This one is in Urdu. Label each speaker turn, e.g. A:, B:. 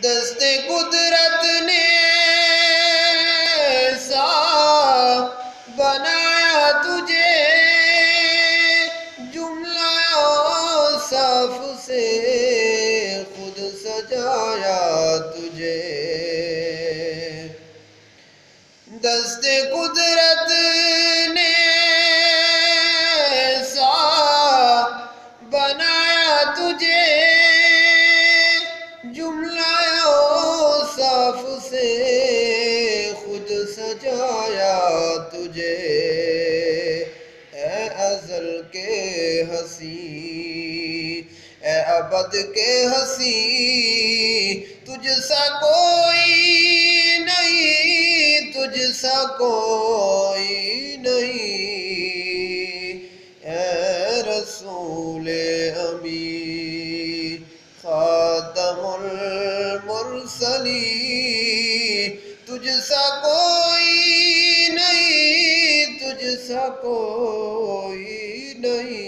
A: دست قدرت نے ایسا بنایا تجھے، جملہ اوصاف سے خود سجایا تجھے۔ دست قدرت نے ایسا بنایا تجھے، جملہ اوصاف سے خود سجایا تجھے۔ اے ازل کے ہنسی، اے ابد کے ہنسی، تجھ سا کوئی نہیں، تجھ سا کوئی نہیں۔ اے رسول امین، خاتم المرسلین، تجھ سا کوئی نہیں، تجھ سا کوئی نہیں۔